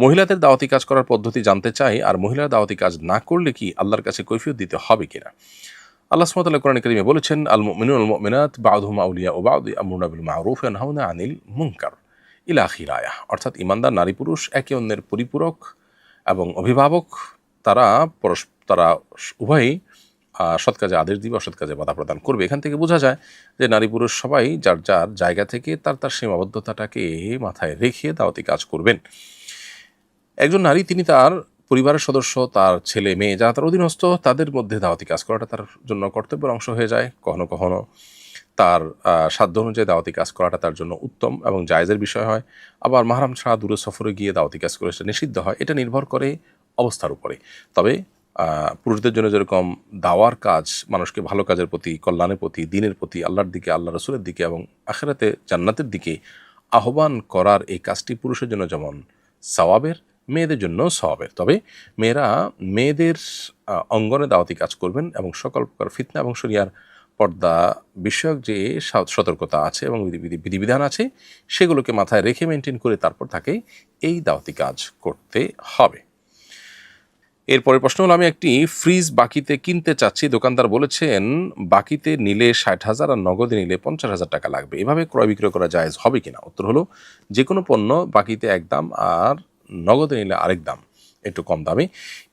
মহিলাদের দাওয়াতি কাজ করার পদ্ধতি জানতে চাই, আর মহিলারা দাওয়াতি কাজ না করলে কি আল্লাহর কাছে কৈফিয়ত দিতে হবে কিনা। আল্লাহ সুবহানাহু ওয়া তাআলা কোরআনে কারীমে বলেছেন, আল মুমিনুনা ওয়াল মুমিনাত বা'দুহুম আউলিয়াউ বা'দ ইয়া'মুরুনা বিল মা'রুফ ওয়া ইয়ানহাউনা আনিল মুনকার ইলা আখির আয়াহ। অর্থাৎ ঈমানদার নারী পুরুষ একে অন্যের পরিপূরক এবং অভিভাবক। তারা উভয়ই সৎ কাজে আদেশ দিবে, অসৎ কাজে বাধা প্রদান করবে। এখান থেকে বোঝা যায় যে নারী পুরুষ সবাই যার যার জায়গা থেকে তার সীমাবদ্ধতাটাকে মাথায় রেখে দাওয়াতি কাজ করবেন। একজন নারী তিনি তার পরিবারের সদস্য, তার ছেলে মেয়ে যারা তার অধীনস্থ, তাদের মধ্যে দাওয়াতি কাজ করাটা তার জন্য কর্তব্যের অংশ হয়ে যায়। কখনো কখনো তার সাধ্য অনুযায়ী দাওয়াতি কাজ করাটা তার জন্য উত্তম এবং জায়েজের বিষয় হয়। আবার মাহরাম ছাড়া দূরে সফরে গিয়ে দাওয়াতি কাজ করে সেটা নিষিদ্ধ হয়। এটা নির্ভর করে অবস্থার উপরে। তবে পুরুষদের জন্য যেরকম দাওয়ার কাজ মানুষকে ভালো কাজের প্রতি, কল্যাণের প্রতি, দ্বীনের প্রতি, আল্লাহর দিকে, আল্লাহ রসুলের দিকে এবং আখিরাতে জান্নাতের দিকে আহ্বান করার এই কাজটি পুরুষের জন্য যেমন সওয়াবের, মেয়েদের জন্য সওয়াবের। তবে মেয়েরা মেয়েদের অঙ্গনে দাওয়াতি কাজ করবেন এবং সকল প্রকার ফিতনা এবং শরিয়ার পর্দা বিষয়ক যে সতর্কতা আছে এবং বিধিবিধান আছে সেগুলোকে মাথায় রেখে মেনটেন করে তারপর তাকে এই দাওয়াতি কাজ করতে হবে। এরপরের প্রশ্ন হলো, আমি একটি ফ্রিজ বাকিতে কিনতে চাচ্ছি। দোকানদার বলেছেন বাকিতে নিলে 60,000 আর নগদে নিলে 50,000 টাকা লাগবে। এভাবে ক্রয় বিক্রয় করা জায়েজ হবে কিনা? উত্তর হলো, যে কোনো পণ্য বাকিতে এক দাম আর নগদে নিলে আরেক দাম, একটু কম দামে।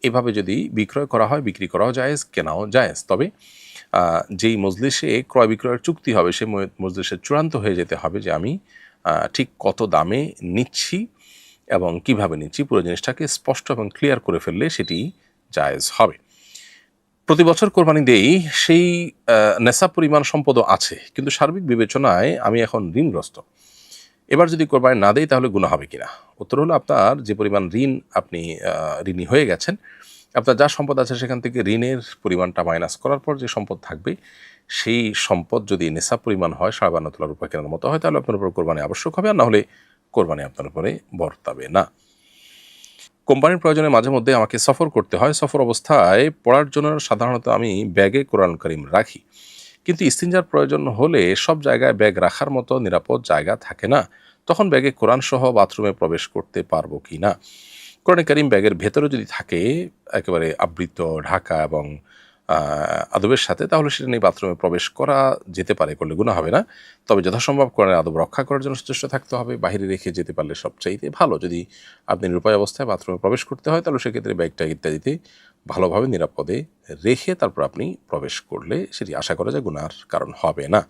এভাবে যদি বিক্রয় করা হয়, বিক্রি করাও জায়েজ, কেনাও জায়েজ। তবে যেই মজলিসে ক্রয় বিক্রয়ের চুক্তি হবে সে মজলিসে চূড়ান্ত হয়ে যেতে হবে যে আমি ঠিক কত দামে নিচ্ছি এবং কিভাবে নিচ্ছি, পুরো জিনিসটাকে স্পষ্ট এবং ক্লিয়ার করে ফেললে সেটি জায়েজ হবে। প্রতি বছর কোরবানি দেই, সেই নেশাব পরিমাণ সম্পদও আছে, কিন্তু সার্বিক বিবেচনায় আমি এখন ঋণগ্রস্ত। এবার যদি কোরবানি না দেই তাহলে গুনাহ হবে কিনা? উত্তর হলো, আপনার যে পরিমাণ ঋণ, আপনি ঋণী হয়ে গেছেন, আপনার যা সম্পদ আছে সেখান থেকে ঋণের পরিমাণটা মাইনাস করার পর যে সম্পদ থাকবে সেই সম্পদ যদি নেশাব পরিমাণ হয়, 52 তোলা রূপা কেনার মতো হয়, তাহলে আপনার উপর কোরবানি আবশ্যক হবে, আর না হলে কোরবানি আপনার উপরে বর্তাবে না। কোম্পানির প্রয়োজনে মাঝে মধ্যে আমাকে সফর করতে হয়। সফর অবস্থায় পড়ার জন্য সাধারণত আমি ব্যাগে কোরআন কারীম রাখি, কিন্তু ইস্তিনজার প্রয়োজন হলে সব জায়গায় ব্যাগ রাখার মতো নিরাপদ জায়গা থাকে না। তখন ব্যাগে কোরআন সহ বাথরুমে প্রবেশ করতে পারবো কি না? কোরআন কারীম ব্যাগের ভেতরে যদি থাকে একেবারে আবৃত, ঢাকা এবং আদবের সাথে, তাহলে সেটা নিয়ে বাথরুমে প্রবেশ করা যেতে পারে, করলে গুনাহ হবে না। তবে যথাসম্ভব কোরআনের আদব রক্ষা করার জন্য সচেষ্ট থাকতে হবে। বাহিরে রেখে যেতে পারলে সবচাইতে ভালো। যদি আপনি নিরুপায় অবস্থায় বাথরুমে প্রবেশ করতে হয়, তাহলে সেক্ষেত্রে ব্যাগটা ইত্যাদিতে ভালোভাবে নিরাপদে রেখে তারপর আপনি প্রবেশ করলে সেটি আশা করা যায় গুনাহর কারণ হবে না।